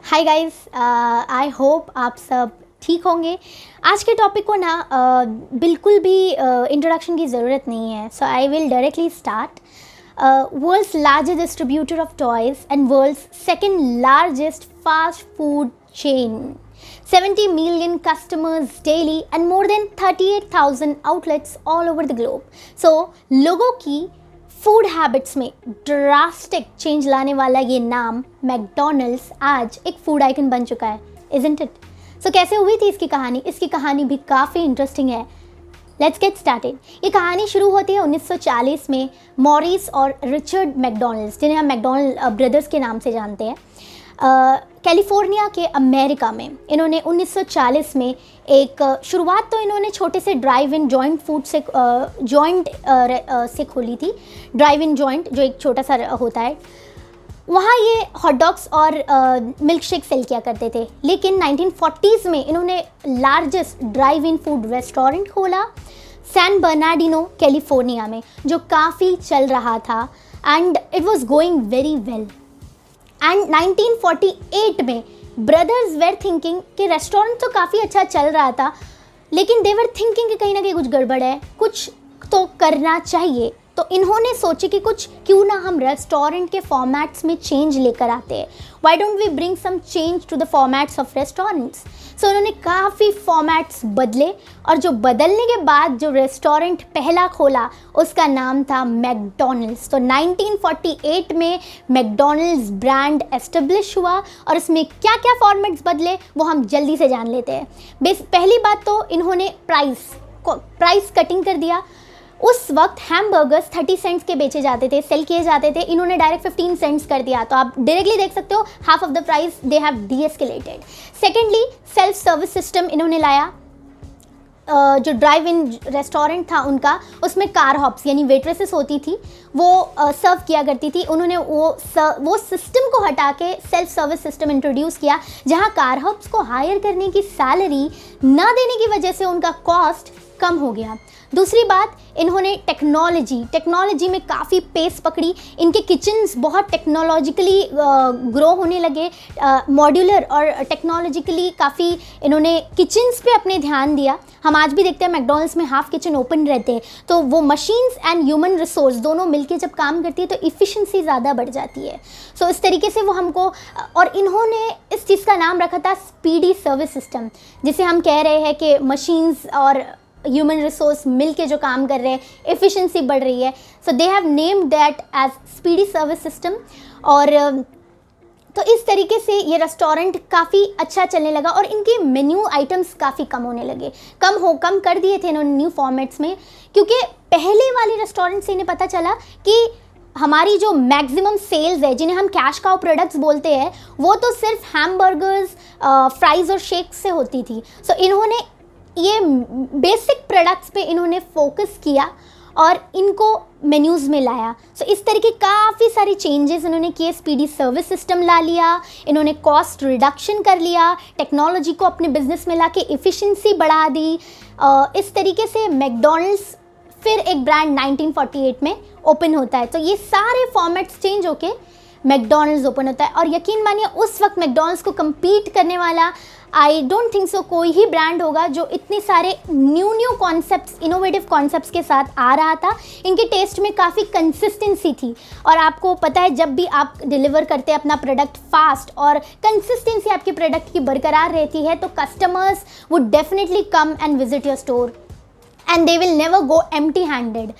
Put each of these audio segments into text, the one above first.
Hi guys, I hope आप सब ठीक होंगे। आज के टॉपिक को ना बिल्कुल भी इंट्रोडक्शन की ज़रूरत नहीं है, so I will directly start. World's largest distributor of toys and world's second largest fast food chain, 70 million customers daily and more than 38,000 outlets all over the globe. So लोगों की फूड हैबिट्स में drastic change लाने वाला ये नाम McDonald's आज एक food icon बन चुका है, इजंट इट? सो कैसे हुई थी इसकी कहानी? इसकी कहानी भी काफ़ी इंटरेस्टिंग है। Let's get started. ये कहानी शुरू होती है 1940 में मॉरिस और रिचर्ड मैकडॉनल्ड्स, जिन्हें हम मैकडॉनल्ड ब्रदर्स के नाम से जानते हैं, कैलिफोर्निया के अमेरिका में। इन्होंने 1940 में एक शुरुआत तो इन्होंने छोटे से ड्राइव इन जॉइंट फूड से से खोली थी। ड्राइव इन जॉइंट जो एक छोटा सा होता है, वहाँ ये हॉट डॉग्स और मिल्क शेक सेल किया करते थे। लेकिन 1940s में इन्होंने लार्जेस्ट ड्राइव इन फूड रेस्टोरेंट खोला सैन बर्नार्डिनो कैलिफोर्निया में, जो काफ़ी चल रहा था and it was going very well. And 1948 में ब्रदर्स वेर थिंकिंग कि रेस्टोरेंट तो काफ़ी अच्छा चल रहा था, लेकिन दे वर थिंकिंग कि कहीं ना कहीं कुछ गड़बड़ है, कुछ तो करना चाहिए। तो इन्होंने सोचे कि कुछ क्यों ना हम रेस्टोरेंट के फॉर्मेट्स में चेंज लेकर आते हैं। Why don't we bring some change to the formats of restaurants. So इन्होंने काफ़ी फॉर्मेट्स बदले, और जो बदलने के बाद जो रेस्टोरेंट पहला खोला उसका नाम था मैकडॉनल्ड्स। तो 1948 में मैकडॉनल्ड्स ब्रांड एस्टेब्लिश हुआ, और इसमें क्या क्या फॉर्मेट्स बदले वो हम जल्दी से जान लेते हैं। पहली बात तो इन्होंने प्राइस कटिंग कर दिया। उस वक्त हैमबर्गर्स 30 सेंट्स के बेचे जाते थे, सेल किए जाते थे, इन्होंने डायरेक्ट 15 सेंट्स कर दिया। तो आप डायरेक्टली देख सकते हो half of the price they have deescalated. Secondly, self service system इन्होंने लाया। जो ड्राइव इन रेस्टोरेंट था उनका, उसमें कार हॉप्स यानी वेट्रेसेस होती थी, वो सर्व किया करती थी। उन्होंने वो सिस्टम को हटा के सेल्फ सर्विस सिस्टम इंट्रोड्यूस किया, जहां कार हॉप्स को हायर करने की सैलरी ना देने की वजह से उनका कॉस्ट कम हो गया। दूसरी बात, इन्होंने टेक्नोलॉजी में काफ़ी पेस पकड़ी। इनके किचन्स बहुत टेक्नोलॉजिकली ग्रो होने लगे, मॉड्यूलर और टेक्नोलॉजिकली काफ़ी इन्होंने किचन्स पे अपने ध्यान दिया। हम आज भी देखते हैं मैकडॉनल्ड्स में हाफ किचन ओपन रहते हैं, तो वो मशीन्स एंड ह्यूमन रिसोर्स दोनों मिलके जब काम करती है तो इफ़िशिएंसी ज़्यादा बढ़ जाती है। सो इस तरीके से वो हमको, और इन्होंने इस चीज़ का नाम रखा था स्पीडी सर्विस सिस्टम, जिसे हम कह रहे हैं कि मशीन्स और ह्यूमन रिसोर्स मिल के जो काम कर रहे हैं, एफिशिएंसी बढ़ रही है। So they have named that as speedy service system. और तो इस तरीके से ये रेस्टोरेंट काफ़ी अच्छा चलने लगा, और इनके मेन्यू आइटम्स काफ़ी कम होने लगे। कम कर दिए थे इन्होंने न्यू फॉर्मेट्स में, क्योंकि पहले वाले रेस्टोरेंट से इन्हें पता चला कि हमारी जो मैक्सिमम सेल्स है, जिन्हें हम कैश काउ प्रोडक्ट्स बोलते हैं, वो तो सिर्फ हैमबर्गर्स, फ्राइज़ और शेक्स से होती थी। सो इन्होंने ये बेसिक प्रोडक्ट्स पे इन्होंने फोकस किया और इनको मेन्यूज़ में लाया। सो इस तरीके काफ़ी सारी चेंजेस इन्होंने किए। स्पीडी सर्विस सिस्टम ला लिया, इन्होंने कॉस्ट रिडक्शन कर लिया, टेक्नोलॉजी को अपने बिजनेस में ला के एफिशिएंसी बढ़ा दी। इस तरीके से मैकडॉनल्ड्स फिर एक ब्रांड 1948 में ओपन होता है। तो ये सारे फॉर्मेट्स चेंज होके मैकडॉनल्ड्स ओपन होता है। और यकीन मानिए, उस वक्त मैकडॉनल्ड्स को कम्पीट करने वाला आई डोंट थिंक सो कोई ही ब्रांड होगा जो इतने सारे न्यू कॉन्सेप्ट्स, इनोवेटिव कॉन्सेप्ट्स के साथ आ रहा था। इनके टेस्ट में काफ़ी कंसिस्टेंसी थी, और आपको पता है जब भी आप डिलीवर करते हैं अपना प्रोडक्ट फास्ट और कंसिस्टेंसी आपके प्रोडक्ट की बरकरार रहती है, तो customers would definitely come and visit your store and they will never go empty handed.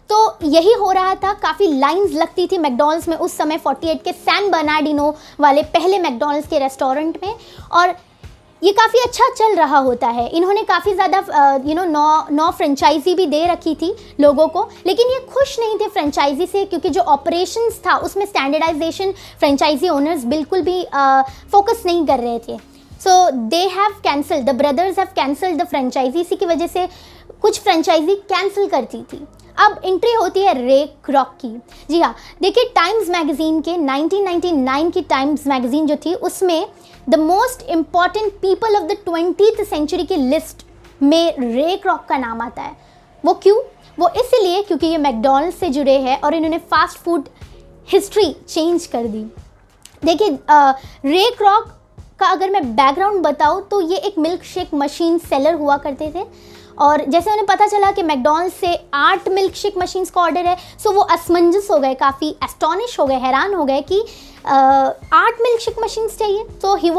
तो यही हो रहा था। काफ़ी लाइंस लगती थी मैकडॉनल्ड्स में उस समय 48 के सैन बर्नार्डिनो वाले पहले मैकडॉनल्ड्स के रेस्टोरेंट में, और ये काफ़ी अच्छा चल रहा होता है। इन्होंने काफ़ी ज़्यादा नौ फ्रेंचाइजी भी दे रखी थी लोगों को, लेकिन ये खुश नहीं थे फ्रेंचाइजी से, क्योंकि जो ऑपरेशंस था उसमें स्टैंडर्डाइजेशन फ्रेंचाइजी ओनर्स बिल्कुल भी फोकस नहीं कर रहे थे। So they have cancelled, the brothers have cancelled the franchise. इसी की वजह से कुछ फ्रेंचाइजी कैंसिल करती थी। अब एंट्री होती है रे क्रॉक की। जी हाँ, देखिए टाइम्स मैगज़ीन के 1999 की टाइम्स मैगज़ीन जो थी, उसमें the most important people of the 20th century की लिस्ट में रे क्रॉक का नाम आता है। वो क्यों? वो इसलिए क्योंकि ये मैकडॉनल्ड्स से जुड़े हैं और इन्होंने फास्ट फूड हिस्ट्री चेंज कर दी। देखिए रे क्रॉक का अगर मैं बैकग्राउंड बताऊँ तो ये एक मिल्क शेक मशीन सेलर हुआ करते थे, और जैसे उन्हें पता चला कि मैकडॉनल्ड्स से 8 मिल्क शेक मशीन्स का ऑर्डर है, सो वो असमंजस हो गए, काफ़ी एस्टॉनिश हो गए, हैरान हो गए कि 8 मिल्क शेक मशीन्स चाहिए। तो he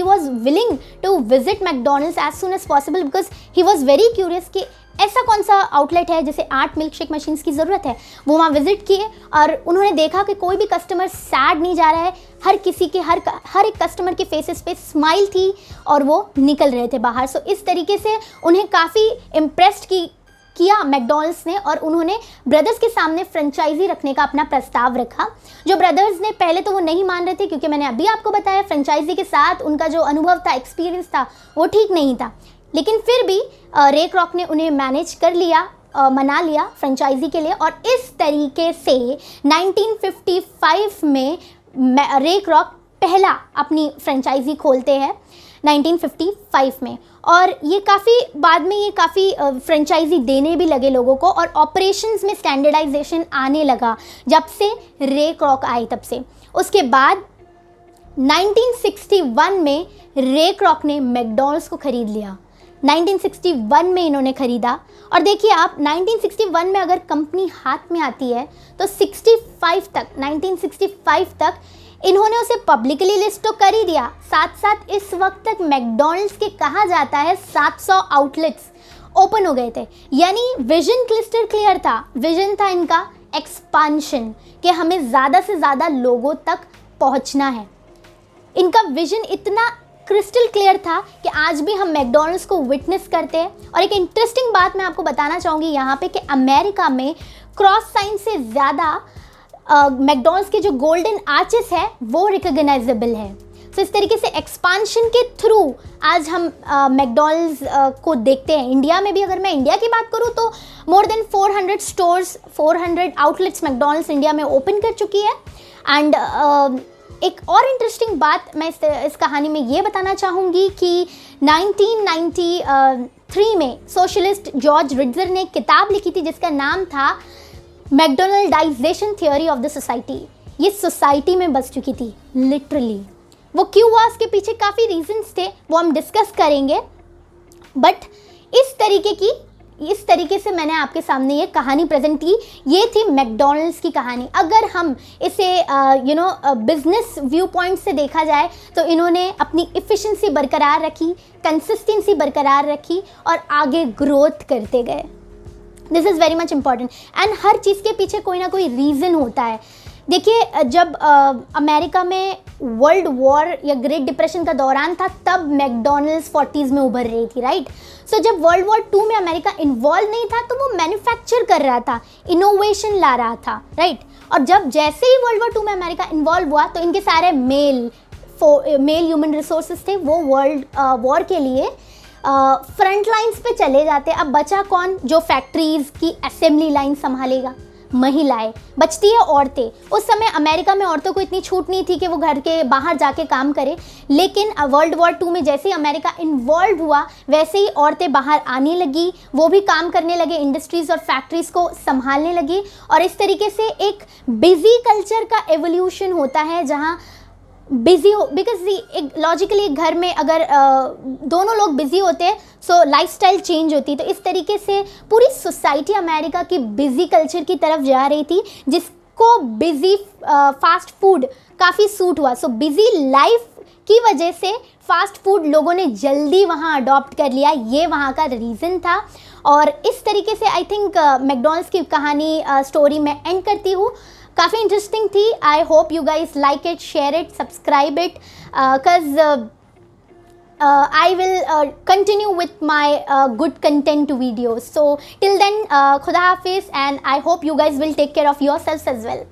was willing to visit McDonald's as soon as possible, because he was very curious कि ऐसा कौन सा आउटलेट है जिसे 8 मिल्क शेक मशीन्स की ज़रूरत है। वो वहाँ विजिट किए और उन्होंने देखा कि कोई भी कस्टमर सैड नहीं जा रहा है, हर किसी के हर एक कस्टमर के फेसेस पे स्माइल थी और वो निकल रहे थे बाहर। सो इस तरीके से उन्हें काफ़ी इम्प्रेस्ड किया मैकडॉनल्ड्स ने, और उन्होंने ब्रदर्स के सामने फ्रेंचाइजी रखने का अपना प्रस्ताव रखा। जो ब्रदर्स ने पहले तो वो नहीं मान रहे थे, क्योंकि मैंने अभी आपको बताया फ्रेंचाइजी के साथ उनका जो अनुभव था, एक्सपीरियंस था, वो ठीक नहीं था। लेकिन फिर भी रे क्रॉक ने उन्हें मैनेज कर लिया, मना लिया फ्रेंचाइजी के लिए, और इस तरीके से 1955 में रे क्रॉक पहला अपनी फ्रेंचाइजी खोलते हैं 1955 में। और ये काफ़ी बाद में ये काफ़ी फ्रेंचाइजी देने भी लगे लोगों को, और ऑपरेशंस में स्टैंडर्डाइजेशन आने लगा जब से रे क्रॉक आए तब से। उसके बाद 1961 में रे क्रॉक ने मैकडॉनल्ड्स को ख़रीद लिया। 1961 में इन्होंने ख़रीदा, और देखिए आप 1961 में अगर कंपनी हाथ में आती है तो 1965 तक इन्होंने उसे पब्लिकली लिस्ट तो कर ही दिया, साथ साथ इस वक्त तक मैकडॉनल्ड्स के कहा जाता है 700 आउटलेट्स ओपन हो गए थे। यानी विजन क्लिस्टर क्लियर था, विजन था इनका एक्सपांशन, कि हमें ज़्यादा से ज़्यादा लोगों तक पहुंचना है। इनका विजन इतना क्रिस्टल क्लियर था कि आज भी हम मैकडॉनल्ड्स को विटनेस करते हैं। और एक इंटरेस्टिंग बात मैं आपको बताना चाहूँगी यहाँ पे कि अमेरिका में क्रॉस साइन से ज़्यादा मैकडॉनल्ड्स के जो गोल्डन आर्चेस है वो रिकॉग्नाइजेबल है। तो इस तरीके से एक्सपांशन के थ्रू आज हम मैकडॉनल्ड्स को देखते हैं। इंडिया में भी अगर मैं इंडिया की बात करूँ तो more than 400 stores, 400 outlets McDonald's India में ओपन कर चुकी है। एंड एक और इंटरेस्टिंग बात मैं इस कहानी में ये बताना चाहूँगी कि 1993 में सोशलिस्ट जॉर्ज रिट्जर ने एक किताब लिखी थी जिसका नाम था मैकडोनल्डाइजेशन थियोरी ऑफ द सोसाइटी। ये सोसाइटी में बस चुकी थी लिटरली। वो क्यों हुआ, उसके पीछे काफ़ी रीजंस थे, वो हम डिस्कस करेंगे। बट इस तरीके से मैंने आपके सामने ये कहानी प्रेजेंट की। ये थी मैकडॉनल्ड्स की कहानी। अगर हम इसे बिजनेस व्यू पॉइंट से देखा जाए तो इन्होंने अपनी इफ़िशिएंसी बरकरार रखी, कंसिस्टेंसी बरकरार रखी और आगे ग्रोथ करते गए। This is very much important. And हर चीज़ के पीछे कोई ना कोई रीज़न होता है। देखिए जब अमेरिका में वर्ल्ड वॉर या ग्रेट डिप्रेशन का दौरान था तब मैकडॉनल्ड्स 40s में उभर रही थी, राइट। सो जब वर्ल्ड वॉर 2 में अमेरिका इन्वॉल्व नहीं था तो वो मैन्युफैक्चर कर रहा था, इनोवेशन ला रहा था, राइट। और जब जैसे ही वर्ल्ड वॉर 2 में अमेरिका इन्वॉल्व हुआ तो इनके सारे मेल ह्यूमन रिसोर्सेज थे वो वर्ल्ड वॉर के लिए फ्रंट लाइन्स पे चले जाते। अब बचा कौन जो फैक्ट्रीज़ की असेंबली लाइन संभालेगा? महिलाएं, बचती है औरतें। उस समय अमेरिका में औरतों को इतनी छूट नहीं थी कि वो घर के बाहर जाके काम करें, लेकिन वर्ल्ड वॉर 2 में जैसे ही अमेरिका इन्वॉल्व हुआ वैसे ही औरतें बाहर आने लगी, वो भी काम करने लगे, इंडस्ट्रीज़ और फैक्ट्रीज़ को संभालने लगी। और इस तरीके से एक बिजी कल्चर का एवोल्यूशन होता है जहाँ बिजी हो, बिकॉज एक लॉजिकली घर में अगर दोनों लोग बिजी होते हैं सो लाइफस्टाइल चेंज होती है। तो इस तरीके से पूरी सोसाइटी अमेरिका की बिजी कल्चर की तरफ जा रही थी जिसको बिजी फास्ट फूड काफ़ी सूट हुआ। सो बिजी लाइफ की वजह से फास्ट फूड लोगों ने जल्दी वहाँ अडॉप्ट कर लिया, ये वहाँ का रीज़न था। और इस तरीके से आई थिंक मैकडॉनल्ड्स की कहानी स्टोरी मैं एंड करती हूँ। काफ़ी इंटरेस्टिंग थी। I hope you guys like it, share it, subscribe it, cause I will continue with my good content videos. So till then, Khuda Hafiz, and I hope you guys will take care of yourselves as well.